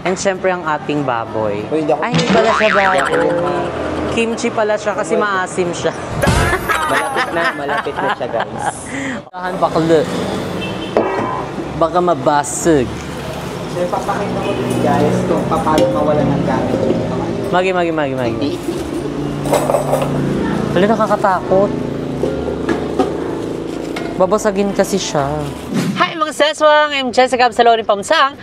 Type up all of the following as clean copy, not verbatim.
And syempre ang ating baboy. Ay, hindi pala siya baboy. Kimchi pala siya kasi maasim siya. Malapit na siya, guys. Tahan bakla. Baka mabasag. So, papakita ko din, guys, kung paano mawala ng gamit. Magi. Wala, nakakatakot. Babasagin kasi siya. Hi mga seswang! I'm Jessica Absaloni Pamsang.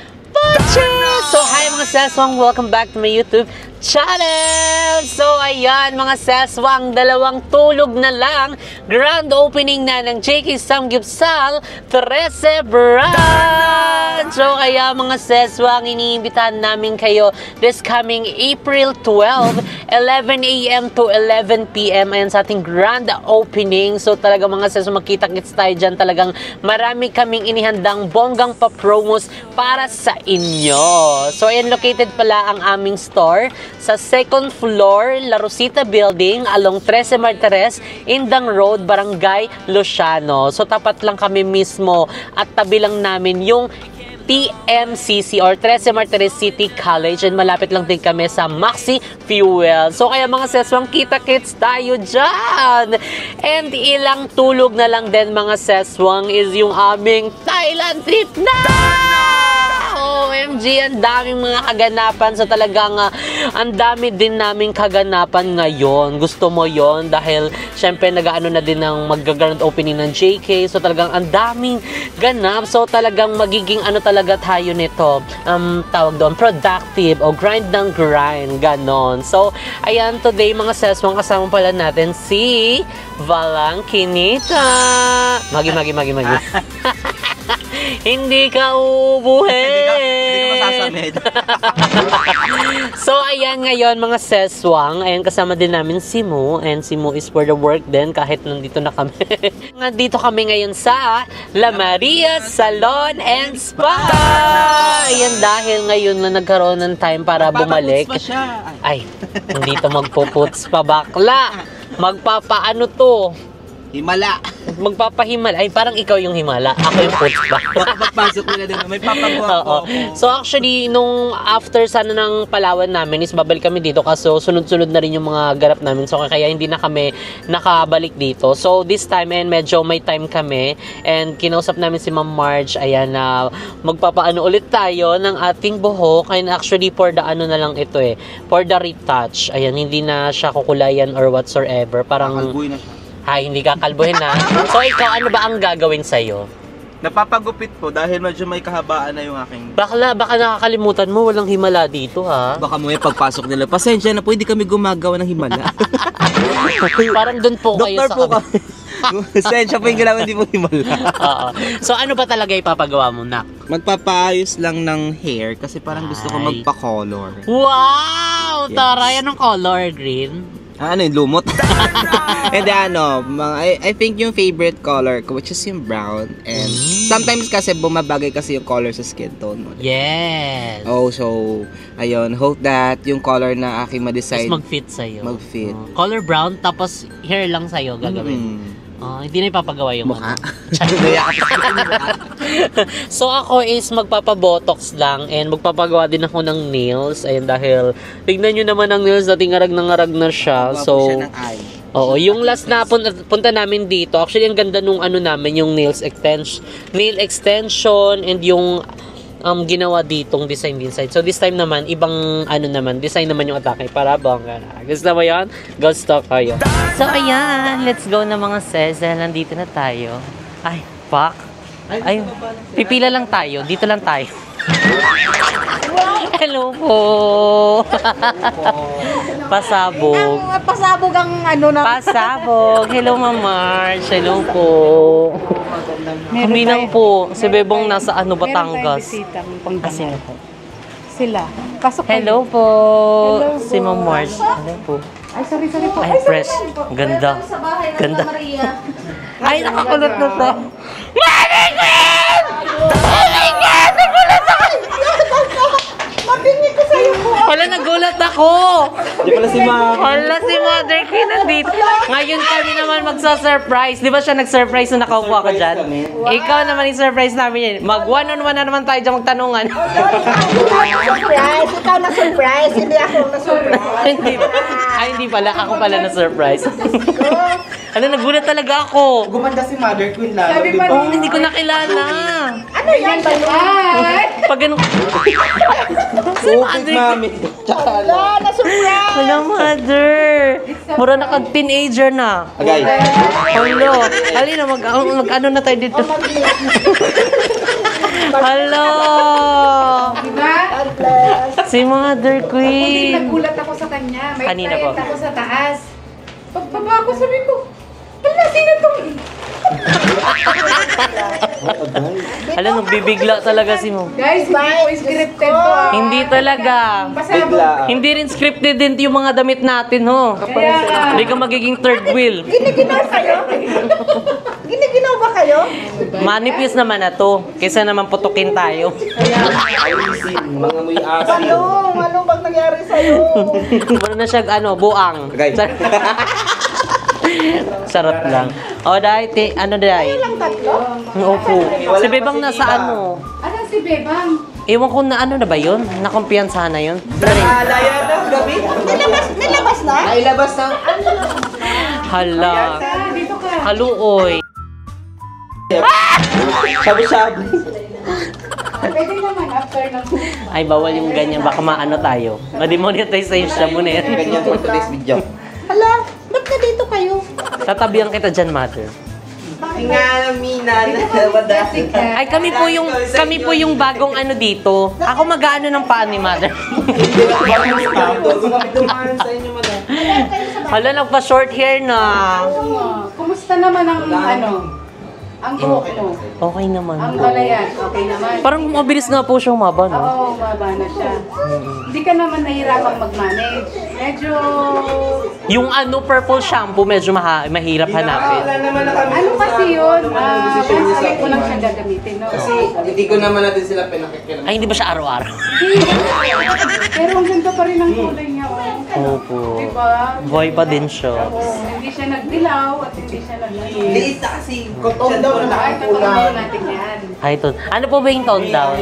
So hi mga seswang! Welcome back to my YouTube channel! So ayan mga seswang, dalawang tulog na lang. Grand opening na ng JK Samgyupsal 13 Brand! So kaya mga seswang, iniimbitahan namin kayo this coming April 12, 11 AM to 11 PM. Ayan sa ating grand opening. So talaga mga seswang, makita-kits tayo dyan. Talagang marami kaming inihandang bonggang pa-promos para sa inyo. So ayan, located pala ang aming store sa second floor, La Rosita Building, along 13 Martires, Indang Road, Barangay Luciano. So tapat lang kami mismo at tabi lang namin yung TMCC or 13 Martires City College, and malapit lang din kami sa Maxi Fuel. So kaya mga seswang, kita-kits tayo dyan. And ilang tulog na lang din mga seswang is yung aming Thailand trip na! OMG, ang daming mga kaganapan. So talagang ang dami din naming kaganapan ngayon. Gusto mo yon dahil syempre nag-ano na din ng mag-grand opening ng JK. So talagang ang daming ganap. So talagang magiging ano talaga tayo nito, tawag doon, productive o grind ng grind, ganon. So ayan, today mga seswang, kasama pala natin si Valang Kinita. Magi. Hindi ka ubuhin. Hindi ka masasamid. So ayan ngayon mga seswang, ayan kasama din namin si Mo, and si Mo is for the work din kahit nandito na kami. Nandito kami ngayon sa La Maria Salon and Spa. Ayan, dahil ngayon na nagkaroon ng time para bumalik. Ay, hindi to magpuputs pa bakla. Magpapaano to? Himala. Magpapahimala. Ay, parang ikaw yung himala. Ako yung puts ba? Pagpasok nila din. May papagawa ko. So actually, nung after sana ng Palawan namin, is babalik kami dito kasi sunod-sunod na rin yung mga ganap namin. So kaya hindi na kami nakabalik dito. So this time, and medyo may time kami. And kinausap namin si Ma'am Marge. Ayan na magpapaano ulit tayo ng ating buhok. And actually, for the ano na lang ito for the retouch. Ayan, hindi na siya kukulayan or whatsoever. Parang Kalbuhin na siya. Hay, hindi ka kalbuhin na. So ikaw, ano ba ang gagawin sa'yo? Napapagupit po dahil medyo may kahabaan na yung aking... Baka nakakalimutan mo, walang himala dito ha. Baka mo may pagpasok nila. Pasensya na po, hindi kami gumagawa ng himala. Parang doon po kayo Doktor sa po kami. Pasensya po yung ginawa, hindi po himala. So ano ba talaga ipapagawa mo, Nak? Magpapaayos lang ng hair kasi parang gusto ko magpa-color. Wow! Yes. Taray, anong color? Green? Ano yung lumot? And I think yung favorite color ko, which is yung brown. And sometimes kasi bumabagay kasi yung color sa skin tone mo. Yes. Oh, so, ayun, hope that yung color na aking ma-decide mag-fit sa'yo. Mag-fit. Color brown, tapos hair lang sa'yo gagawin. Hindi na ipapagawa yung mukha. So ako is magpapabotox lang, and magpapagawa din ako ng nails. Ayun, dahil tignan nyo naman ang nails natin, ngarag na siya. So oo, yung last na punta namin dito, actually ang ganda nung ano namin, yung nail extension and yung ginawa ditong design din side. So this time naman, ibang design naman yung atake para bongga na. Gusto mo yan? Go stock kayo. So ayan, let's go na mga ses. Nandito na tayo. Ay, fuck. Ay, pipila lang tayo. Dito lang tayo. Hello po. Pasabog. Pasabog ang Pasabog. Hello, Ma'am Marge. Hello po. Kuminang po. Si Bebong nasa Batangas. Meron sila. Pasok hello po. Hello po. Si Ma'am Marge. Hello po. Ay, sorry po. Ay, fresh. Ganda. Ganda. Ay, nakakulot na to. Mami Queen! Oh my God! Nagulat ako! Mabinig ko sa'yo po. Wala, nagulat ako. Di pala si Ma'am. Wala, si Mother Queen nandito. Ngayon kami naman magsa-surprise. Di ba siya nag-surprise na nakaupo ako dyan? Ikaw naman yung surprise namin yun. Mag one-on-one na naman tayo dyan magtanungan. Surprise! Hindi ako na-surprise. Hindi pala. Ako pala na-surprise. Ano, nagulat talaga ako. Gumanda si Mother Queen lalo. Sabi pa Oh, hindi ko nakilala. Ano yan? Pag ganun. Si Mother. Mami. Wala, na-surprise! Hello, Mother. Mura na kag-teenager na. Agay. Hello. Halina, mag-ano na tayo dito. Hello. Diba? God bless. Si Mother Hindi, Queen. nagulat ako sa kanya. May Kanina client po. ako sa taas. Pagbaba ko, sabi ko, wala, sino itong... Alam, bibigla talaga si Mo. Guys, hindi po scripted to ah. Hindi talaga. Pasabog. Bigla. Hindi rin scripted din yung mga damit natin, ho. Kaya, Hindi ka magiging third wheel. Giniginaw kayo? Giniginaw ba kayo? Manipis naman na to. Kaysa naman putukin tayo. Alisin. Mga muy asin. Ano bang nangyari sa'yo? Muna na siya, buang. Agay. Sarap lang. O, dahil, ano dahil? Lang tatlo? Opo. Si Bebang nasa ano? ano si Bebang? Ewan ko na ano na ba yun? Nakumpiyansahan na yun? Nalaya na gabi. Nilabas na? Nailabas na. Hala. Dito ka. Haluoy. Shabu-shabu. Pwede naman after ng Ay, bawal yung ganyan. Baka maano tayo. Ma-demonetize tayo siya muna yan. Ganyan for today's video. Hala, ba't na dito kayo? Tatabihan kita dyan, Mother. Nga, Mina. Ay, kami po yung bagong ano dito. Ako mag-aano ng paa ni Mother. Gumamit sa inyo mga. Hala, nagpa-short hair na. Kumusta naman ang ang buhok mo? Okay naman. Ang balayan, okay naman. Parang mabilis nga po siya umaba, no? Oo, maba na siya. Hindi ka naman nahirapang mag-manage. Medyo... Yung purple shampoo, medyo mahirap hanapin. Wala naman na kami. Ano kasi yun? Once a week mo lang siya gagamitin, no? Kasi hindi ko naman natin sila pinakikilala. Ay, hindi ba siya araw-araw? Pero ang ganda pa rin ang kulay niya, oh. Opo. Diba? Boy pa din siya. Hindi siya nagdilaw at hindi siya nagdilaw. Liit na kasi. Koton daw na Ay, katulad natin yan. Ay, ito. Ano po ba yung tone down?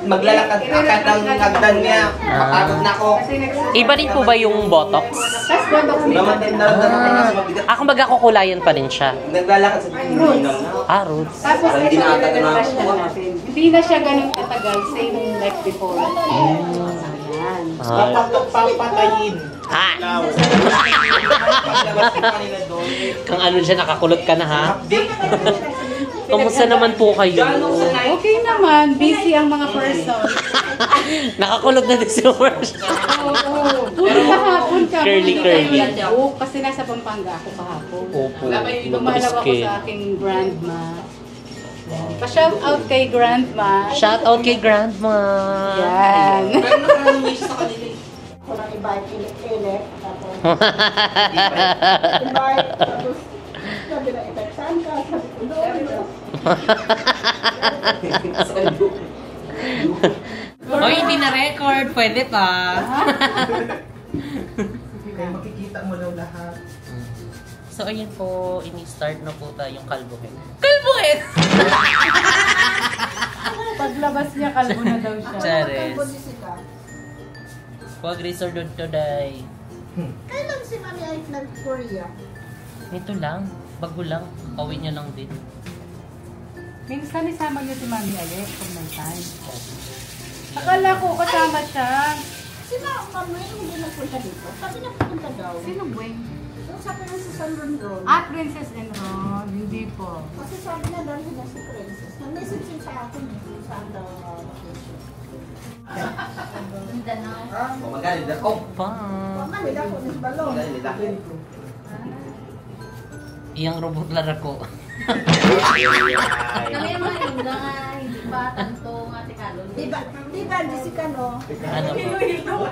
Maglalakad akad ang hagdan niya. Makagod na ako. Kasi next... Iba rin po ba yung botox? Tapos botox nito. Naman din nararamdaman ko kasi mabigat. Ako magkakukulayan pa rin siya. Naglalakad sa tingin na. Ah, roots. Tapos Parang ito, hindi na ata refresh na tumawa. natin. Hindi na siya ganun katagal, same like before. Ayan. Ay. Papatayin. Ha? Paglabas ko kanina doon. Kang ano dyan, nakakulot ka na ha? Kamusta naman po kayo? Okay naman, busy ang mga person. Nakakulot na din si Mars. Oo. Pero kahapon ka. Curly, curly. Kasi nasa Pampanga ako kahapon. Opo. Lumalaw ako sa aking grandma. Pa-shout out kay grandma. Shout out kay Grandma. Yan. Walang invite, ilit-ilit. Tapos, invite. Tapos, sabi na, saan ka? Sabi ko, doon. Hoy, hindi na record. Pwede pa. Kaya makikita mo daw lahat. So, ayun po. Ini-start na po tayong kalbuhin. Kalbuhin! Paglabas niya, kalbo na daw siya. Chares. Huwag resort doon today. Kailan si Mami ay nag-Korea? Nito lang. Bago lang. Pauwi niya lang din. Minsan isama niyo si Mami Alex kung may time. Akala ko kasama siya. Sino ang Mami hindi nagpunta dito? Sabi na pupunta daw. Sino Weng? Yung sabi na si San Rondon. Ah, Princess Enron. Hindi po. Kasi sabi na dalhin na si Princess. Nag-message yun sa akin kung saan daw vacation. Oh, magaling na. Oh, Pa. Magaling ako ng balon. magaling na. Iyang robot lara ko. Kami mga hindi pa tanto nga tikalon. Diba, Jessica, no? Ano po?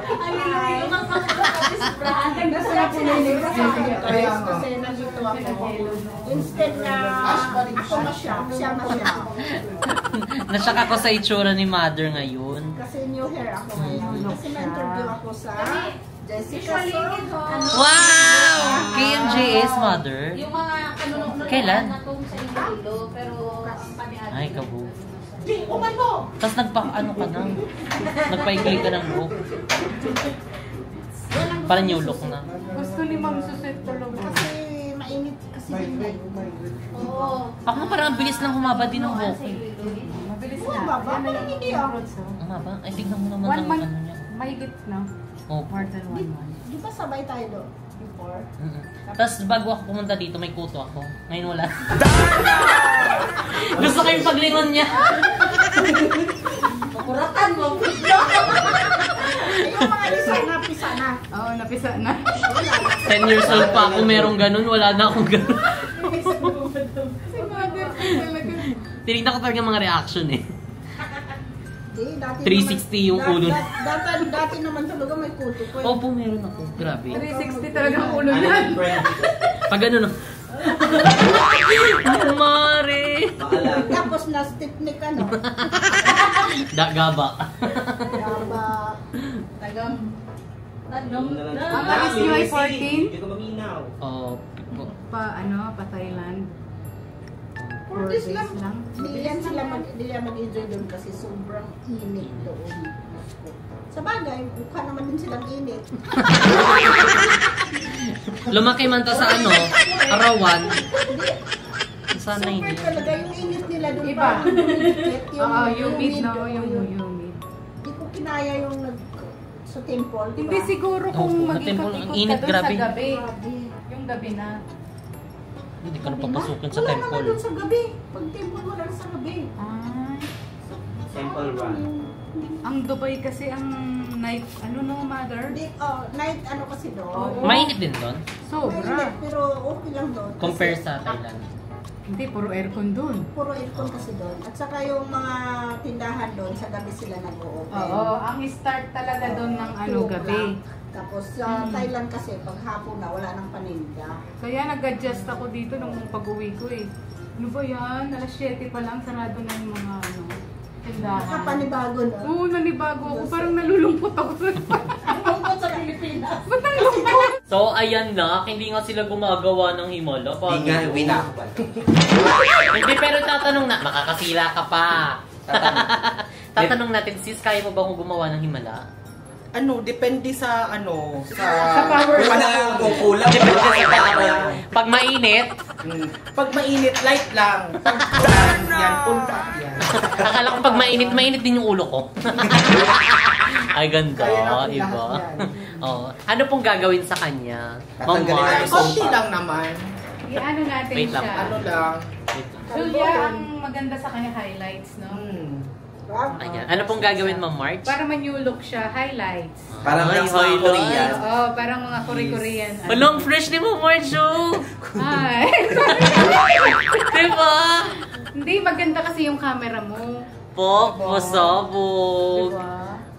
Kasi ako kasi nandito ako. Instead na ako masya, siya masya. Nasyak ako sa itsura ni Mother ngayon. Kasi new hair ako ngayon. Kasi na-interview ako sa Jessica Soho. Wow! KMJS, Mother. Yung mga kanunong Kailan? na kung sa Iloilo, pero ang panihan. Ay, kabu. Hindi, umano. Tapos ano ka na? Nagpaikli ka ng buhok. Parang nyulok na. Gusto ni Ma'am Suset tulog. Kasi mainit kasi din eh. Oo. Ako parang ang bilis lang humaba din ng buhok. Mabilis Oo, na. baba. Parang hindi ah. Humaba? Ay, tignan mo naman 1 ang month, ano niya. mahigit na. Oh. More than 1 month. Di ba sabay tayo doon before? Tapos bago ako pumunta dito, may kuto ako. Ngayon wala. Gusto ko yung paglingon niya. Kuratan mo. Yung mga design na pisa na. Oo, napisa na. 10 years old pa ako, merong ganun. Wala na akong ganun. Si mother ko talaga. Tinignan ko talaga yung mga reaction eh. Di, dati 360 yung ulo. Dati naman talaga may kuto ko. Opo, meron ako. Grabe. 360 talaga ang ulo niyan. Pag ano no? Mare! Tapos na stiffneck ano. Gaba. Gaba. Tagam. Ang alis niyo ay 14? Oh, Pa Thailand. 4 days lang. lang. Hindi yan mag-enjoy doon kasi sobrang init doon. Sa bagay, mukha naman din silang init. lumaki man to sa ano, arawan. Sana Super hindi. talaga yung init nila doon. Iba. parang humid. Oo, humid no, oo, yung yun. humid. Hindi ko kinaya yung sa temple. diba? Hindi siguro kung Opo, sa temple, ang mag-ikot-ikot init, ka doon grabe. sa gabi. Grabe. Yung gabi na. Hindi ka na papasukin sa Wala naman temple. doon sa gabi. Pag temple mo lang sa gabi. Ay. Temple run. Ang Dubai kasi ang night, ano no, mother? Hindi, night ano kasi doon. Oo. Mainit din doon. Sobra. Mainit, pero okay lang doon. Kasi Compare sa Thailand. Hindi, puro aircon doon. Puro aircon kasi doon. At saka yung mga tindahan doon, sa gabi sila nag-o-open. Oo, ang start talaga doon ng ano, 2 gabi. o'clock. Tapos sa Thailand kasi, pag hapon na, wala nang paninda. Kaya nag-adjust ako dito nung pag-uwi ko eh. Ano ba yan? Alas 7 pa lang, sarado na yung mga ano, tindahan. Nakapanibago na. Oo, nanibago ako. Parang nalulungkot ako. Lungkot sa Pilipinas. Ba't ang lungkot? So, ayan na. Hindi nga sila gumagawa ng himala. Paano? Uwi na ako pa. Hindi, pero tatanong na. Makakasila ka pa. Tatanong natin, sis, kaya mo ba kung gumawa ng himala? Ano, depende sa ano, sa power. Wala yung kukulang. Depende sa power. Pag mainit, Pag mainit, light lang. Pag ulan, yan, punta. Yan. akala ko pag mainit din yung ulo ko. Ay, ganda. Kaya natin Iba. lahat yan. Oh. Ano pong gagawin sa kanya? Ma'am Tatanggalin Mars. natin konti lang naman. I-ano natin Wait lang. siya. Ano lang. Julia, ang maganda sa kanya highlights, no? Ayan. Ano pong gagawin, Ma'am March? Para ma-new look siya, highlights. Parang Ay, nasa mga highlight. Korean. Oo, parang mga Korean. Walang fresh ni Ma'am March, oh! Ay. Diba? Hindi, maganda kasi yung camera mo. Po, pasabog. Diba?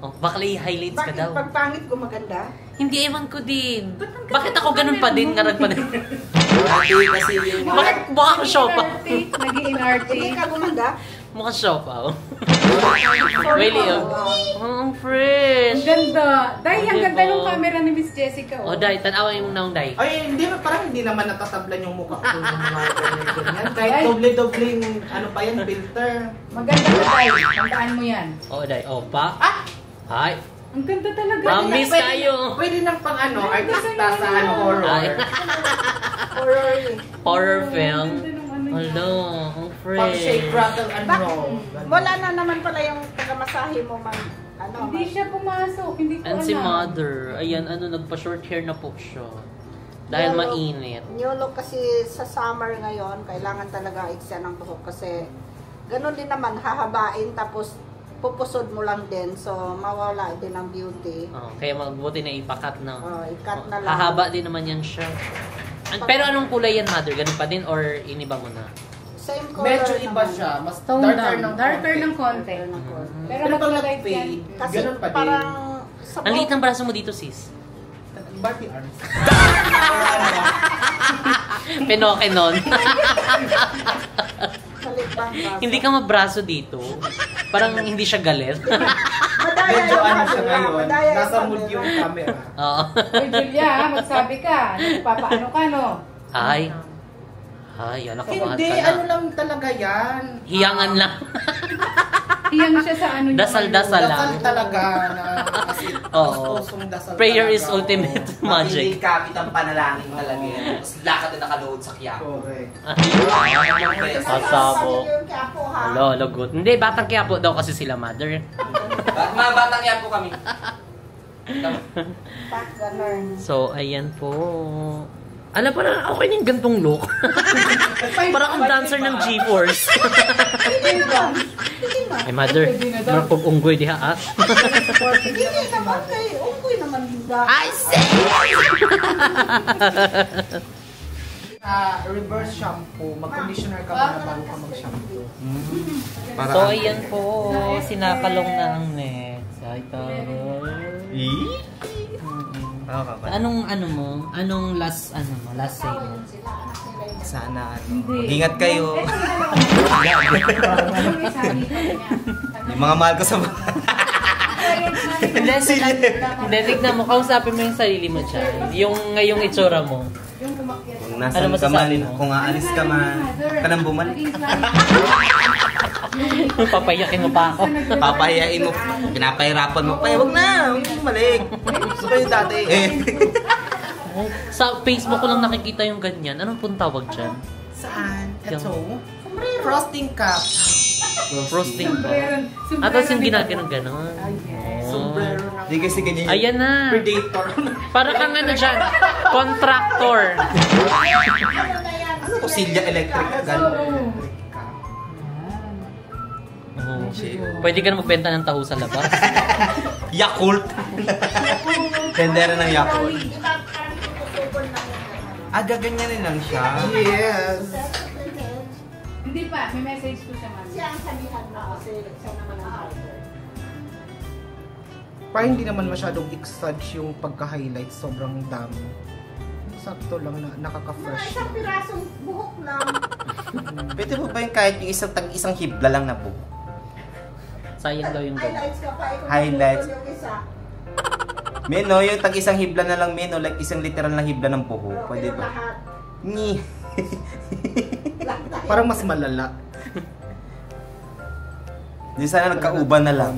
Oh, baka i-highlights ka Bakit daw. pag pangit ko maganda? Hindi, ewan ko din. Bakit ako ganun pa din? Ngarag pa din. Dati kasi yung... Bakit mukha ko show pa? Nag-i-inarte. Hindi ka gumanda? Mukha show pa, oh. Really, oh. Oh, ang fresh. Ang ganda. Dahil ang Diba? ganda ng camera ni Miss Jessica. Oh, Day, tanawin mo na yung Day. Ay, hindi parang hindi naman natatablan yung mukha ko. Yung mga ganyan. Kahit doble-dobling, ano pa yan, filter. Maganda ka, Day. Tandaan mo yan. Oh, Day. Oh, pa. Ay. Ang ganda talaga. Mami, miss kayo. Pwede nang pang ano, artista sa ano, Ay. horror. Horror eh. Horror film. Ang ganda ng ano niya. Hello, ang Pang shake, fresh. rattle, and roll. Wala na naman pala yung pagkamasahe mo man. Ano, Hindi siya pumasok. Hindi ko And alam. si mother, ayan, ano, nagpa-short hair na po siya. Dahil mainit. New look kasi sa summer ngayon, kailangan talaga iksan ng buhok kasi ganun din naman, hahabain tapos pupusod mo lang din. So, mawala din ang beauty. Oh, kaya magbuti na ipakat na. I-cut na lang. Hahaba din naman yan siya. Pero anong kulay yan, mother? Ganun pa din or iniba mo na? Same color Medyo iba naman. siya. Mas Tone darker down. ng Darker konti. ng konti. Darker ng konti. Pero Pero pag mag-light yan. nag-fade, Kasi ganun pa din. parang sa Ang liit ng braso mo dito, sis. Barbie arms. Pinoke nun. Kalibang braso. Hindi ka mabraso dito. Parang hindi siya galit. Madaya Medyo yung ano siya camera, ngayon. madaya yung Nasa mood camera. yung camera. Oo. Uy, Julia, magsabi ka. Nagpapaano ka, no? Ay. Ay, anak, kabahan Hindi, ka na. ano lang talaga yan. Hiyangan lang. Iyan siya sa ano niya. Dasal-dasal lang. Dasal talaga na kasi Oo. pusong dasal Prayer talaga. is ultimate magic. kapit ang panalangin talaga yan. Tapos lakad na nakalood sa Quiapo. Correct. Sasabo. Yung Quiapo, ha? Alo, lagot. Hindi, batang Quiapo daw kasi sila, mother. Mga batang Quiapo kami. Back ganun. So, ayan po. Alam pa na, okay na yung gantong look. Parang ang dancer ng G-Force. Ay, mother, marapog unggoy diha at. Hindi naman kay Unggoy naman hindi. I see! Reverse shampoo, mag-conditioner ka muna bago ka mag-shampoo. So, ayan po. Sinakalong na ang net. Ay, Anong ano mo? Anong last say mo? Sana ingat kayo. Yung mga mahal ko sa Hindi, tignan mo. Kausapin mo yung sarili mo dyan. Yung ngayong itsura mo. Kung nasan Ano ka man, masasabi mo? kung aalis ka man, ka nang bumalik. Papayakin mo pa ako. Papahiyain mo, pinapahirapan mo. Ay, wag na, huwag mo bumalik. Gusto ko yung dati. Sa Facebook ko lang nakikita yung ganyan. Anong pong tawag dyan? Saan? Ito. Frosting cup. Frosting ba? At tapos yung ginaganon ganon. Sombrero ng Hindi kasi ganyan yung Ayan na. predator. Para kang ano dyan, contractor. ano ko, silya electric ka, gano'n. Oh. Pwede ka na magbenta ng taho sa labas. Yakult. Tendera ng Yakult. Gaganyanin lang siya. Yes. Hindi pa, may message ko siya man. Siya ang sabihan na kasi siya naman ang harder. Parang hindi naman masyadong exage yung pagka-highlight. Sobrang dami. Sakto lang na Mga nakaka-fresh. isang pirasong buhok lang. Pwede mo ba yung kahit yung isang hibla lang na buhok? Sayang daw yung ganun. Highlights ka pa. Ikaw Highlights. yung isa. Meno, yung tag isang hibla na lang, Meno, like isang literal na hibla ng buhok. Pwede Pero ba? lahat. Ni. Parang mas malala. Di sana nagkauban na lang.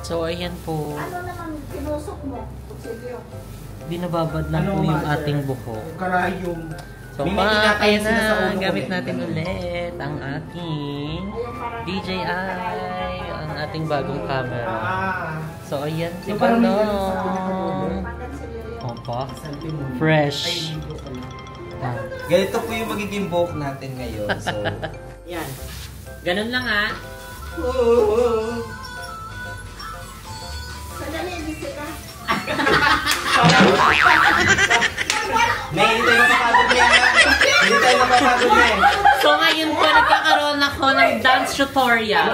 So, ayan po. Ano naman pinusok mo? Kutsilyo. Binababad lang po yung ating buhok. Karayom. So, May tinatay kaya sila sa na, ulo ko gamit eh. natin ulit ang ating DJI, ang ating bagong camera. So, ayan si Balong. Opa, fresh. Ganito po yung magiging buhok natin ngayon. So, Yan. Ganun lang ha. Sandali, busy ka. may hindi tayo mapapagod niya. Hindi tayo mapapagod niya. So, ngayon po nagkakaroon ako ng dance tutorial.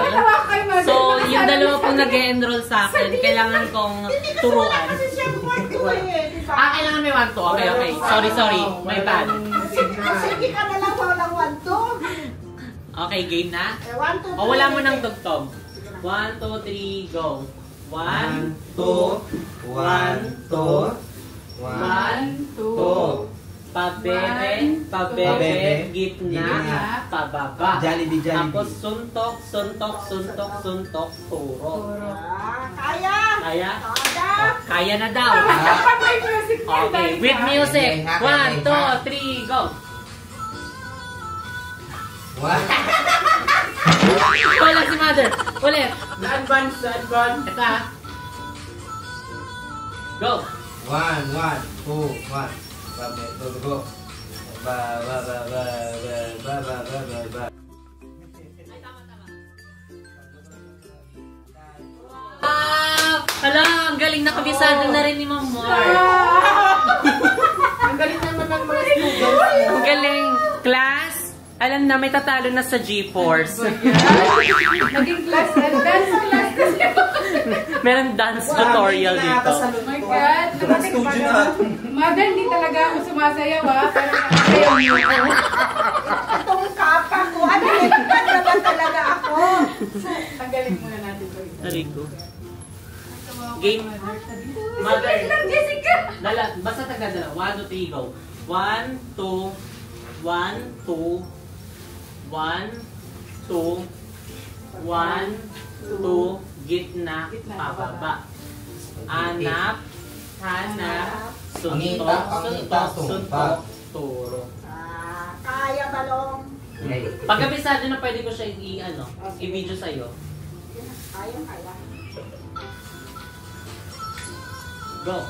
So, yung dalawa pong nag-enroll sa akin, kailangan kong turuan. Kasi siya kwarto eh, di ba? Kailangan may 1, 2. Okay, okay. Sorry. My bad. Sige ka na lang, walang 1, 2. Okay, game na? 1, 2, 3. O, wala mo ng tugtog. 1, 2, 3, go. 1, 2, 1, 2, 1, 2, pabebe, Pabebe, gitna, gitna, pababa. Jollibee, Jollibee. Tapos suntok, turo. Kaya! Kaya? Kaya! Kaya na daw. May music na. Okay, with music. 1, 2, 3, go. What? Wala si mother. Ulit. Advance. Ito. Go. 1, 1, 2, 1. Go. Ba. Hala, ang galing na kabisado na rin ni Ma'am Mar. Ang galing naman ng mga students. Ang galing. Class, alam na may tatalo na sa G-Force. Naging class and dance class kasi. Meron dance tutorial dito. Oh my God. Studio na. Mother, hindi talaga ako sumasayaw ha. Pero nakasayaw niyo ako. Itong kapa ko, ano yun naman talaga ako? Tanggalin muna natin ito. Tarigo. Game. Mother. Lang, Jessica! Basta taga 1, 2, 3, go. 1, 2, 1, 2, 1, 2, 1, 2, gitna, pababa. Hanap, suntok, suntok, suntok, turo. Kaya balong. Pagkabisado na pwede ko siya i-video sa'yo. Kaya. Go!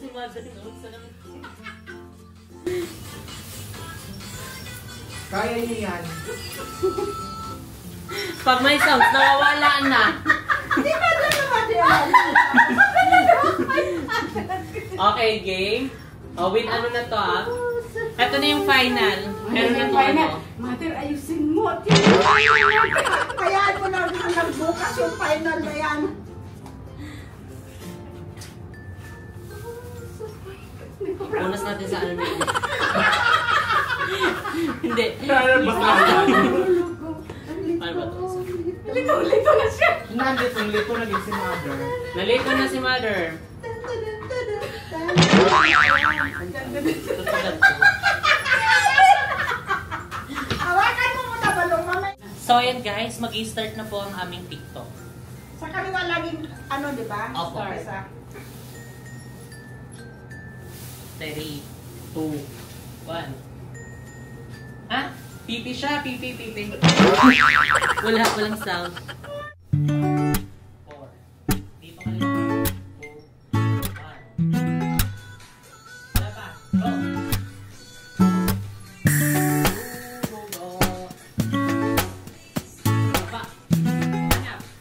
Si Mother Notes na naman. Kaya niyo yan. Pag may sounds, nawawala na. Di ba naman yan? Okay, game. With ano na to Ito na yung final. Meron na to Mother, ayusin mo. Kaya mo na nagbukas yung final na yan. Bonus natin sa ano nito. Hindi. Ano ba to? Lito na siya. Nalito na din si Mother. Nalito na si Mother. Hawakan mo muna balong mamay. So ayan guys, mag-i-start na po ang aming TikTok. Sa kaliwa laging di ba? Opo. Start. 3, 2, 1. Ha? Pipi siya, pipi. Walang sound. 4. Dito ka lang. 2, 1. Wala pa. Go! Baba. Hanap.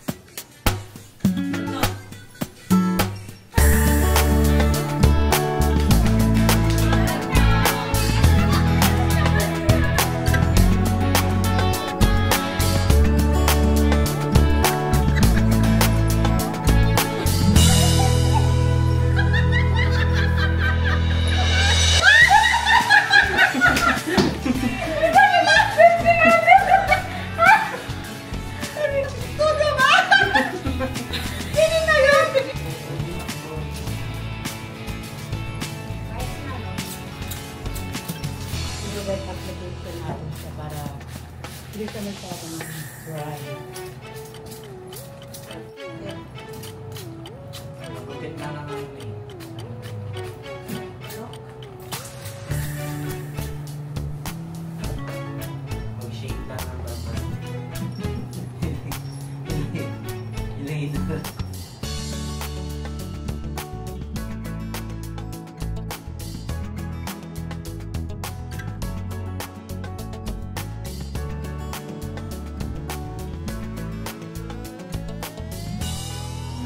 Ito.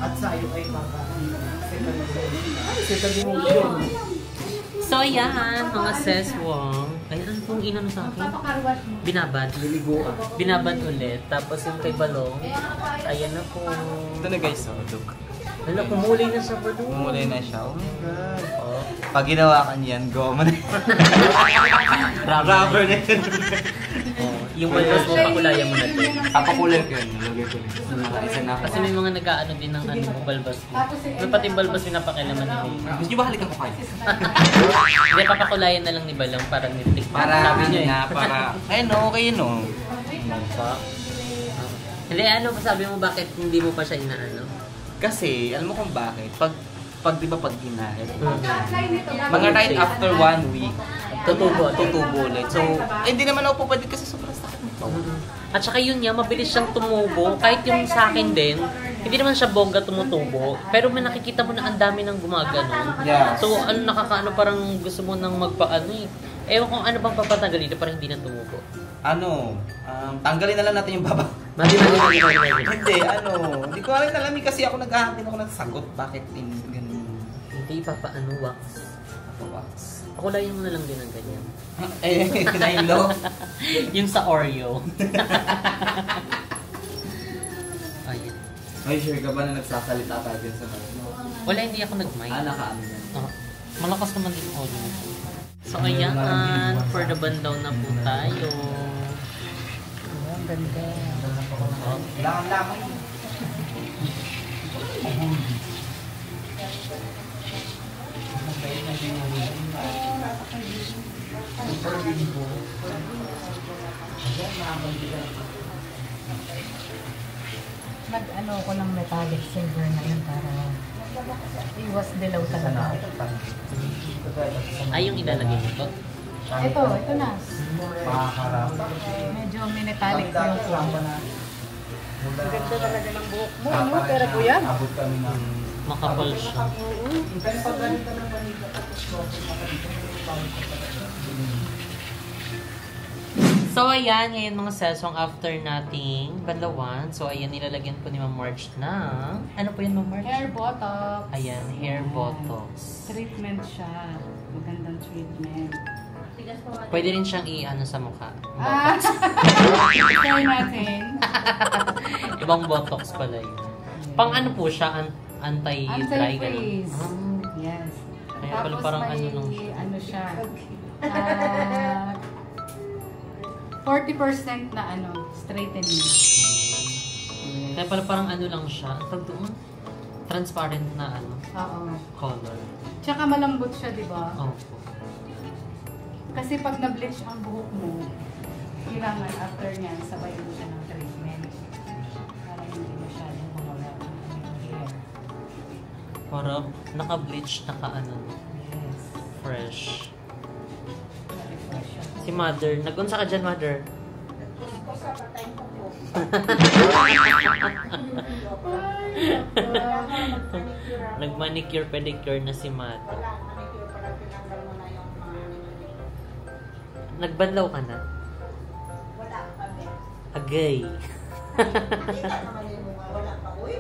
At sa iyo ay second emotion. So yan, mga seswang. Ay, ano pong inano sa akin? Binabad. Binabad ulit. Tapos yung kay Balong, ayan na po. Ito na guys, look. Ano, kumulay na sa Balong. Umulay na siya. Oh my God. Oh. Pag ginawa ka niyan, go mo na. Rubber na yun. Yung balbas mo, pakulayan mo na ito. Papakulay ko yun. Lagay ko yun. Isa na ako. Kasi may mga nag-aano din ng ano, balbas mo. May pati yung balbas pinapakilaman ni May. Gusto nyo ba halikan ko kayo? Hindi, papakulayan na lang ni Balong para nitlik. Para Sabi niya na, para... Ayun, okay yun, oh. Hindi, ano pa sabi mo bakit hindi mo pa siya inaano? Kasi, alam mo kung bakit? Pag di ba pag ginahit, mga right after 1 week, tutubo ulit. So, hindi naman ako po pwede kasi sobrang sakit nito. At saka yun niya, mabilis siyang tumubo. Kahit yung sa akin din, hindi naman siya bongga tumutubo. Pero may nakikita mo na ang dami nang gumagano. Yeah. So, ano nakakaano, parang gusto mo nang magpaano eh. Ewan kung ano bang papatanggalin dito para hindi na tumubo. Ano, tanggalin na lang natin yung baba. Mati. Hindi, hindi ko rin alam kasi ako naghahantin ako ng sagot. Bakit ganun? Hindi, papaano, wax. Wax. Pakulayan mo na lang din ng ganyan. Nailo. Yung sa Oreo. Ayan. Ay, sure ka ba na nagsasalita tayo din sa mga? Wala, hindi ako nag-mic. Nakaano yan. Malakas naman din yung audio nito. So, ayan, for the bandaw na po tayo. Ang ganda. Lakang-lakang. Mag-ano ko ng metallic silver na yun para iwas dilaw talaga. Ay, yung ilalagay nito. Ito na. Medyo metallic yung form. Ang ganda talaga ng buhok mo, no? Pero po yan. Makapal siya. So, ayan, ngayon mga sesong after nating banlawan. So, ayan, nilalagyan po ni Ma'am Marge na... Ano po yun, Ma'am Marge? Hair botox. Ayan, hair botox. Treatment siya. Magandang treatment. Pwede rin siyang i-ano sa mukha. Try natin. Ibang botox pala yun. Pang ano po siya? Anti-dry ganun. Anti-freeze. Yes. Kaya pala parang may, ano nung... ano siya. 40% na ano, straightening. Kaya pala parang ano lang siya. Ang tawag doon? Transparent na ano, Oo. color. Tsaka malambot siya, di ba? Opo. Kasi pag na-bleach ang buhok mo, kailangan after niyan, sabay mo siya ng treatment. Para hindi masyadong mawala ang hair. Para naka-bleach, naka-ano, Yes. fresh. Na-refresh siya. Si Mother, nag-unsa ka dyan, Mother? Nag-manicure, pedicure na si Mother. Nagbanlaw ka na? Wala kami. Agay. Kita naman yung mga wala pa. Uy,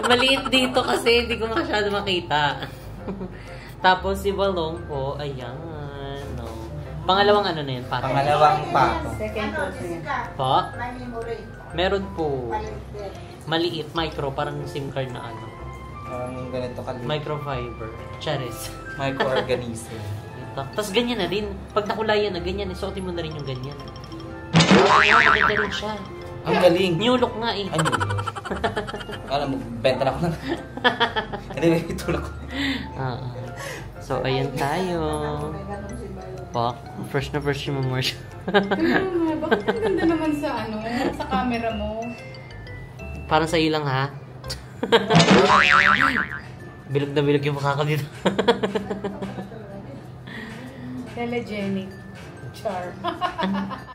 Maliit dito kasi hindi ko masyado makita. Tapos si Balong po, ayan. No. Pangalawang ano na yun, pato? Pangalawang pato. Second course niya. Po? may memory. Meron po. Maliit din. Maliit, micro, parang SIM card na ano. Ang ganito kaliit. Microfiber. Charis. Microorganism. Tapos ganyan na rin. Pag nakulayan na ganyan, isuotin mo na rin yung ganyan. Maganda rin siya. Ang galing. New look nga eh. Ano yun? Kala mo, benta na ako na. Hindi, may itulak ko. So, ayan tayo. Pak, fresh na fresh yung Ma'am. Ganun nga, bakit ang ganda naman sa ano, sa camera mo? Parang sa ilang ha? Bilog na bilog yung mukha ko dito. Telegenic. Char.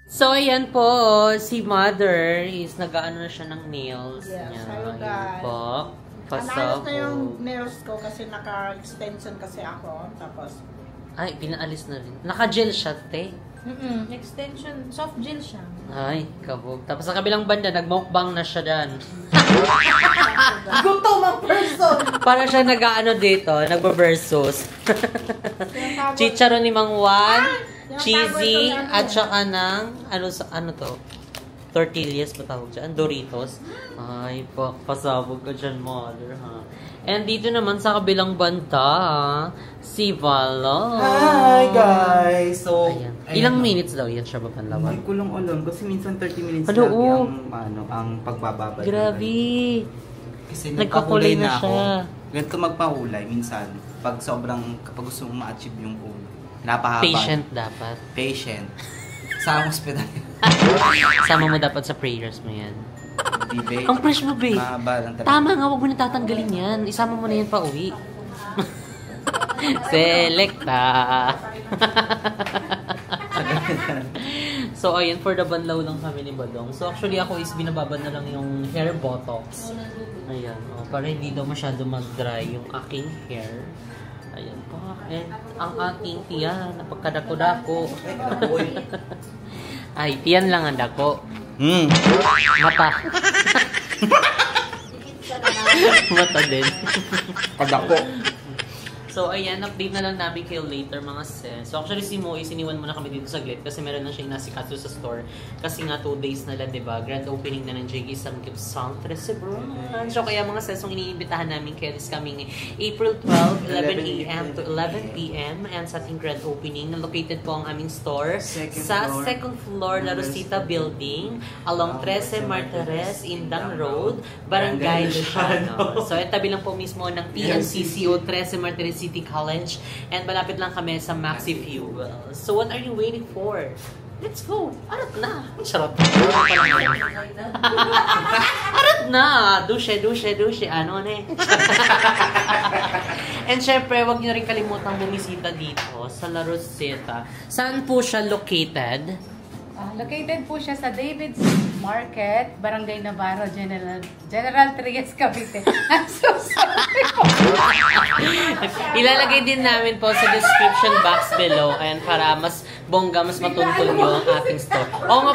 So, ayan po, si Mother is nag-ano na siya ng nails Yes, niya. hello, Ayan guys. po. Analyze na yung nails ko kasi naka-extension kasi ako. Tapos, Ay, pinaalis na rin. Naka-gel siya, te. Extension, soft gel siya. Ay, kabog. Tapos sa kabilang banda, nag-mukbang na siya dyan. gutom ang person! Para siya nag-ano dito, nagbe-versus. Chicharon ni Mang Juan, cheesy, at saka ng, ano to? Tortillas ba tawag dyan? Doritos. Ay, pasabog ka dyan, Mother, ha? And dito naman sa kabilang banda, si Valo. Hi guys! So, Ayan. Ilang minutes daw yan siya babanlawan? Hindi ko lang alam kasi minsan 30 minutes Ano, lagi oh. ang pagbababad. Grabe. Kasi Nagkakulay nagpakulay na na ako. siya. Ganito magpahulay minsan. Kapag gusto mong ma-achieve yung goal. Napahaba. Patient dapat. Patient. Sa hospital. Sama mo dapat sa prayers mo yan. Di Ang fresh mo, babe. Mahaba lang talaga. Tama nga, huwag mo na tatanggalin yan. Isama mo na yan pa uwi. Selecta. So, ayun, for the banlaw lang kami ni Badong. So, actually, ako is binababad na lang yung hair botox. Ayan, oh, para hindi daw masyado mag-dry yung aking hair. Ayan po. And ang aking tiyan, napagkadako-dako. Ay, tiyan lang ang dako. Mata. Mata din. Kadako. So, ayan, update na lang namin kayo later mga sis. So, actually, si Mo, isiniwan muna kami dito saglit kasi meron na siya inasikaso sa store. Kasi nga, 2 days na lang, diba? Grand opening na ng JG Samgyup Centre Cebuan. So, kaya mga sis, yung iniimbitahan namin kayo this coming April 12, 11 a.m. to 11 p.m. And sa ating grand opening, located po ang aming store second floor, La Rosita Building, along 13 Martires, Indang Road, Barangay Luciano. So, tabi lang po mismo ng PNCCO 13 Martires City College. And malapit lang kami sa Maxi Fuel. So what are you waiting for? Let's go! Arat na! Charot! Arat na! Dushe! Ano na eh? And syempre, huwag niyo rin kalimutang bumisita dito sa La Roseta. Saan po siya located? Located po siya sa David's Market, Barangay Navarro, General Trias, Cavite. I'm so sorry po. Ilalagay din namin po sa description box below and para mas bongga, mas matuntol nyo ang ating store. Oo nga,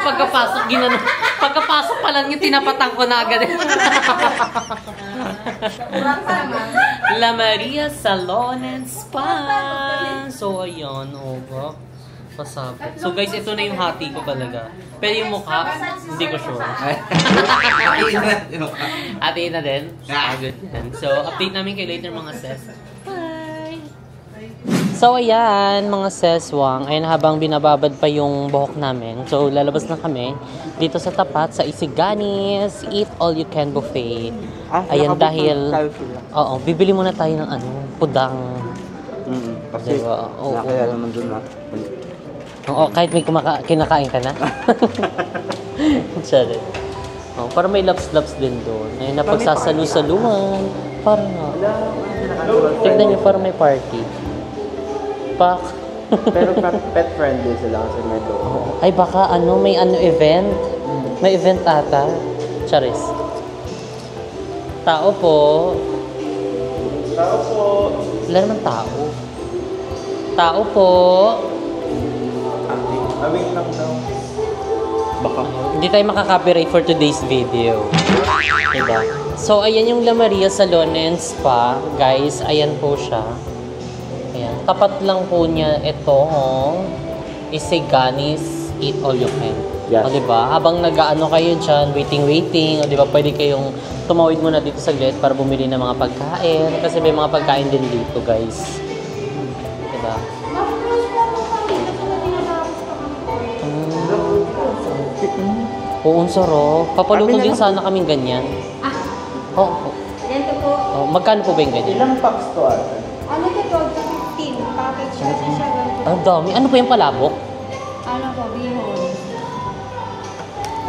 pagkapasok pa lang yung tinapatang ko na agad. La Maria Salon and Spa. So, ayun, ba? Pasabot. So guys, ito na yung hati ko talaga. Pero yung mukha, hindi ko sure. Hati na din? Good yan. So, update namin kayo later mga sis. Bye! So ayan, mga seswang. Ayun, habang binababad pa yung buhok namin. So, lalabas na kami dito sa tapat sa Isiganis Eat All You Can Buffet. Ayan, dahil... Oo, bibili muna tayo ng pudang. Kasi nakaya naman dun na. Oo, kahit may kinakain ka na. Sorry. Oh, para may laps-laps din doon. Ayun, napagsasalu-saluhan. Para nga. Tignan nyo, para may party. Pak. Pero pet friendly sila kasi may doon. Ay, baka may event. May event ata. Charis. Tao po. Wala naman tao. Tao po. Wait lang daw. Baka. Hindi tayo makaka-copyright for today's video. Diba? So, ayan yung La Maria Salon and Spa. Guys, ayan po siya. Ayan. Tapat lang po niya itong Isiganis Eat All You Can. Yes. O, diba? Habang nag-ano kayo dyan, waiting. O, diba? Pwede kayong tumawid muna dito saglit para bumili ng mga pagkain. Kasi may mga pagkain din dito, guys. Diba? Oo, sarap. Papaluto din sana kaming ganyan. Oo. Ganito po. Oh, magkano po ba yung ganyan? Ilang packs to ate? Ano ito po? 15. Package kasi siya ganito. Ang dami. Ano po yung palabok? Ano po? Bihon.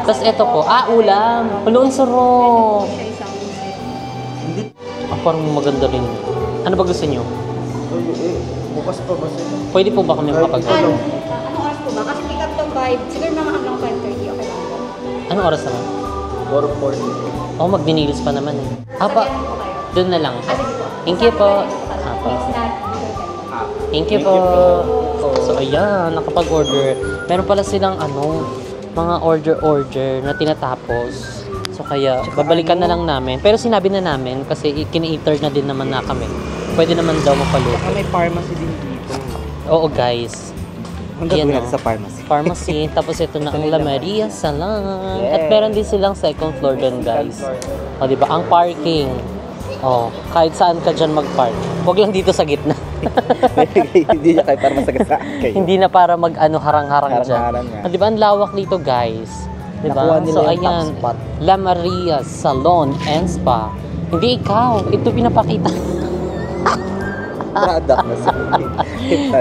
Tapos ito po. Ulam. Paluon sarap. Siya isang set. Parang maganda rin. Ano ba gusto nyo? Bukas pa ba sila? Pwede po ba kami makapag-order? Anong oras po ba? Kasi pick up to 5. Siguro mga hanggang 5:30. Okay lang po. Anong oras naman? 4:40. Oh, magdinilis pa naman eh. Pa. Sabihan po kayo. Doon na lang. Sige po. Thank you po. Next na. Thank you po. So, ayan, nakapag-order. Meron pala silang mga order na tinatapos. So, kaya, babalikan na lang namin. Pero sinabi na namin, kasi kina-eater na din naman na kami. Pwede naman daw mapaluto. May pharmacy din dito. Oo, guys. Ang Ayan, gagawin natin sa pharmacy. Pharmacy. Tapos ito na ang La Maria Salon. At meron din silang second floor doon, guys. O, diba? Ang parking. O, kahit saan ka dyan mag-park. Huwag lang dito sa gitna. Hindi niya kayo para masagasaan kayo. Hindi na para harang-harang dyan. Harang-harang nga. O, diba? Ang lawak dito, guys. Diba? Nakuha nila So, yung ayan. top spot. La Maria Salon and Spa. Hindi ikaw. Ito pinapakita. Product na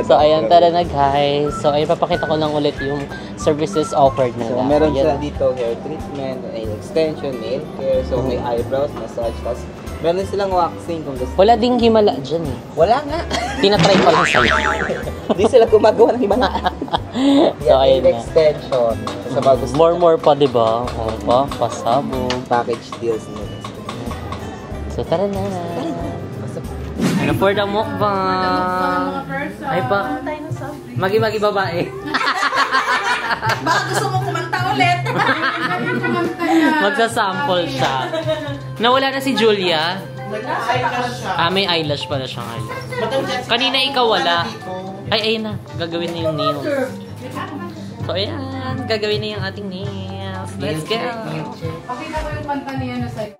So, ayan, tara na guys. So, ayun, papakita ko lang ulit yung services offered nila. So, meron Ayan. sila dito hair treatment, nail extension, nail care, so may eyebrows, massage, tapos meron din silang waxing kung gusto. Wala ding himala dyan eh. Wala nga. Tinatry pa lang sa'yo. Hindi sila gumagawa ng iba na. So, ayun nail na. extension. Sa mga gusto. More pa, diba? O, pa, pasabog. Package deals nila. So, tara na. Ano for the mukbang? Ay pa. Magi-magi babae. Baka gusto mo kumanta ulit. Magsasample siya. Nawala na si Julia. May eyelash pala siya ngayon. Kanina ikaw wala. Ay, ayun na. Gagawin na yung nails. So, ayan. Gagawin na yung ating nails. Let's go. Pakita ko yung kanta niya na sa'yo.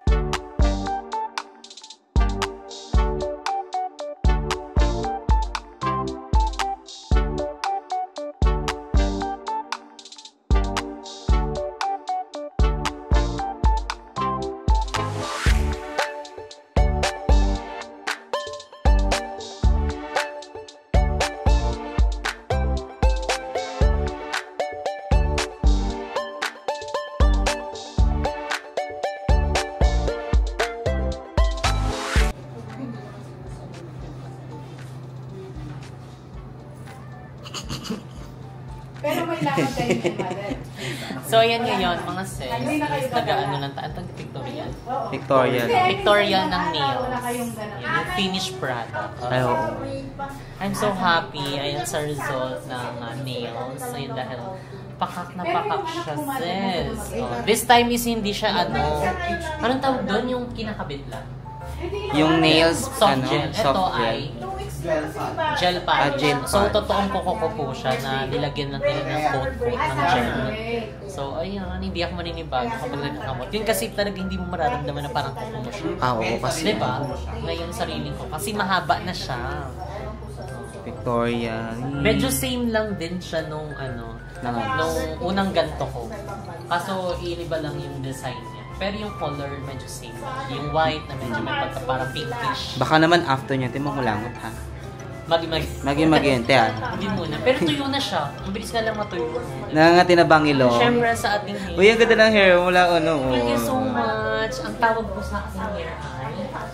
So, ayan ngayon, mga sis. Taga-ano lang tayo. Ang Victorial. Victorial. Victorial ng nails. Yung finished product. Ay, oo. I'm so happy. Ayan sa result ng nails. Ayun dahil pakak na pakak siya, sis. This time is hindi siya anong tawag doon? Yung kinakabit lang. Yung nails, Soft gel. Ito ay gel pa. Gel So, pad. totoong kuko po siya na nilagyan lang nila ng coat ng gel. So, ayun, hindi ako maninibago kapag nagkakamot. Yun kasi talaga hindi mo mararamdaman na parang kuko mo siya. Oo, kasi Diba? Ngayon sarili ko. Kasi mahaba na siya. Victorial. Medyo same lang din siya nung nung unang ganto ko. Kaso, iba lang yung design niya. Pero yung color, medyo same. Yung white na medyo may pagka parang pinkish. Baka naman after niya, timamulangot ha. Maging. Te ha. Hindi muna. Pero tuyo na siya. Ang bilis nga lang matuyo. Nangangati na bangilo. Siyempre sa ating hair. Uy, ang ganda ng hair. Wala Thank you so much. Ang tawag ko sa aking hair ay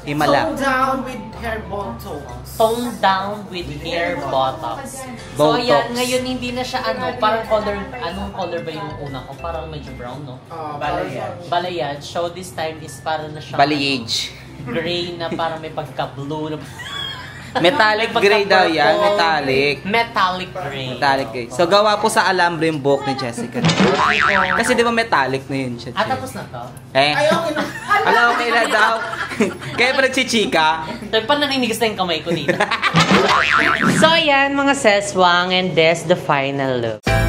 Himala. Down with hair botox. tone down with hair botox. So Botox. ayan, ngayon hindi na siya parang color, anong color ba yung una ko? Parang medyo brown, no? Balayage. So this time is parang na siya Balayage. gray na parang may pagka-blue na Metallic gray daw yan. Metallic. Metallic gray. Metallic gray. So gawa po sa Alhambra yung buhok ni Jessica. Kasi di ba metallic na yun siya. Tapos na to? Alam mo, okay na daw. Kaya pa nagchichika. So, paano naninigas na yung kamay ko dito? So, ayan mga seswang, and this the final look.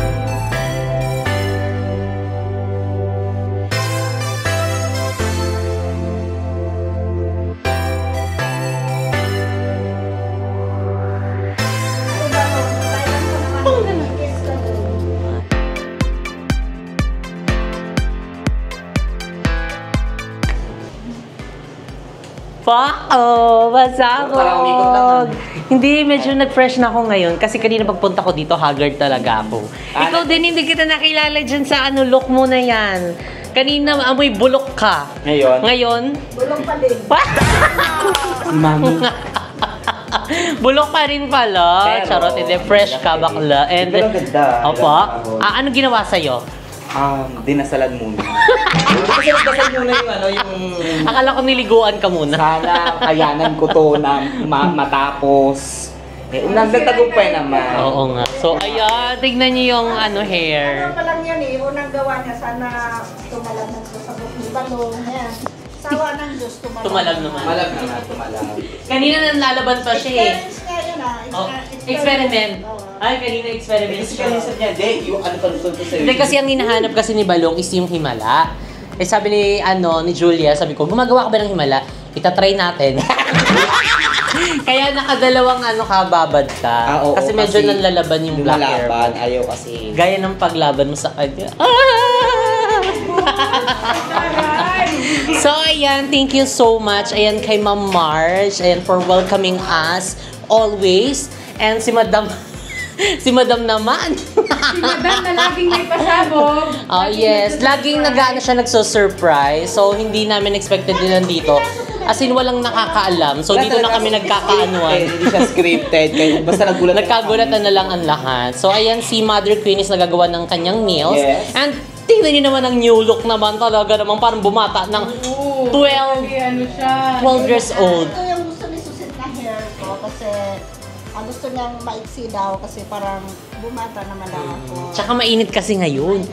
Wow! Masakog! Hindi, medyo nag-fresh na ako ngayon kasi kanina pagpunta ko dito, haggard talaga ako. Ikaw din, hindi kita nakilala dyan sa look mo na yan. Kanina, amoy bulok ka. Ngayon? Bulong pa din. Mami. Bulok pa rin pala. Pero, Charot, hindi. Fresh ka, bakla. And, Pero ganda. opo. Ano ginawa sa'yo? Dinasalan muna. Kasi nagdasal muna yung Akala ko niliguan ka muna. sana kayanan ko to na matapos. Nagtagumpay naman. Oo nga. So, ayan. Tignan niyo yung hair. Ano pa lang yan unang gawa niya, sana tumalag na sa sabot ni Balong. Ayan. Sawa ng Diyos, tumalag. Tumalag naman. Tumalag. Kanina nalalaban pa siya eh. Experience nga yun Experiment. Ay, kanina experiment Kasi siya. sabi niya, yung ano pa ko sa'yo. Hindi, kasi ang hinahanap kasi ni Balong is yung himala. Eh sabi ni Julia, sabi ko, gumagawa ka ba ng himala? Itatry natin. Kaya nakadalawang kababad ka. Oo, kasi medyo nalalaban yung black hair mo. Ayaw kasi. Gaya ng paglaban mo sa kanya. So, ayan, thank you so much. Ayan kay Ma'am Marge. Ayan, for welcoming us always. And si Madam naman. Si Madam na laging may pasabog. Oh, yes. Laging siya nagso-surprise. So, hindi namin expected din nandito. As in, walang nakakaalam. So, dito na kami nagkakaanuan. Hindi siya scripted. Basta nagulat. Nagkagulatan na lang ang lahat. So, ayan, si Mother Queen is nagagawa ng kanyang nails. Yes. And, tingnan niyo naman ang new look naman. Talaga naman parang bumata ng 12 years old. Ito yung gusto ni Susit na hair ko kasi gusto niyang maiksi daw kasi parang bumata naman lang ako. Tsaka mainit kasi ngayon.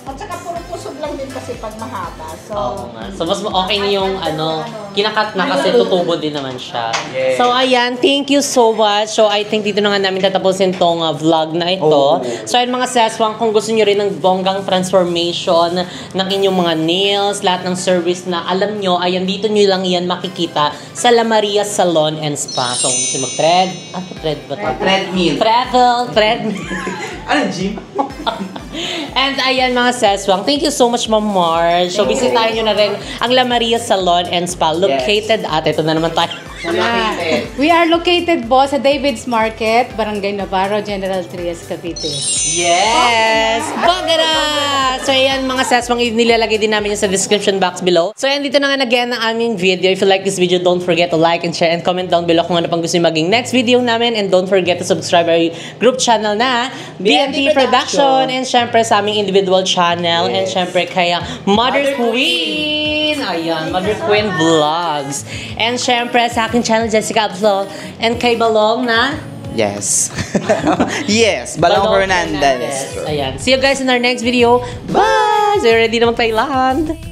At saka puro pusod lang din kasi pag mahaba. So, Oo nga. So, mas okay niyo yung kinakat na kasi tutubo din naman siya. Yes. So, ayan. Thank you so much. So, I think dito na nga namin tatapusin tong vlog na ito. Oh. So, ayun mga seswang, kung gusto niyo rin ng bonggang transformation ng inyong mga nails, lahat ng service na alam nyo, ayan, dito nyo lang yan makikita sa La Maria Salon and Spa. So, kung gusto mag-thread, thread ba ito? Treadmill. Treadmill. Ano, gym? And ayan mga seswang, thank you so much Ma'am Marge. So bisitahin nyo na rin ang La Maria Salon and Spa located at ito na naman tayo. Yeah. We are located po sa David's Market, Barangay Navarro, General Trias, Cavite. Yes! Bagara! So, ayan mga saswang, nilalagay din namin yun sa description box below. So, ayan, dito na nga nag-end ang aming video. If you like this video, don't forget to like and share and comment down below kung ano pang gusto nyo maging next video namin. And don't forget to subscribe our group channel na BNT Production. And syempre sa aming individual channel. And syempre kaya Mother Queen. Ayan, Mother Queen Vlogs. And syempre sa aking channel, Jessica Vlog. And kay Balong na... Yes. Yes, Balong Fernandez. Ayan. See you guys in our next video. Bye! So, ready na mag-Thailand.